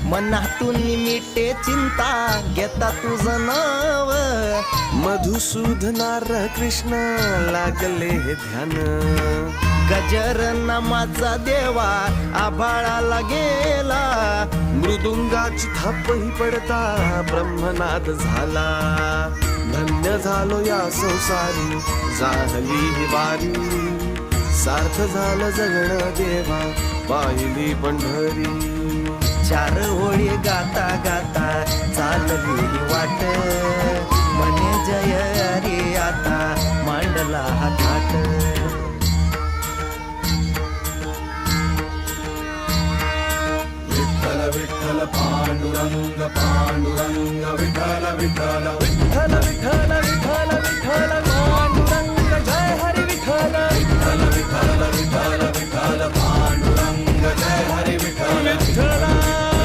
मनातून मिटे चिंता घेता तुझं नाव. मधुसूदनार कृष्ण लागले हे ध्यान. गजर नामाचा देवा आभाळाला गेला. मृदुंगाची थापही पडता ब्रह्मनाद झाला. धन्य झालो या संसारी झाली ही वारी. सार्थ झालं जगणं देवा पाहिली पंढरी. चार ओळी गाता गाता चालली ही वाट. मने जय हरी आता मांडला हा थाट. विठ्ठल विठ्ठल पांडुरंग पांडुरंग विठ्ठल विठ्ठल विठ्ठल विठ्ठल विठ्ठल विठ्ठल पांडुरंग जय हरी विठ्ठल. विठ्ठल विठ्ठल विठ्ठल विठ्ठल पांडुरंग जय हरी विठ्ठल. विठ्ठल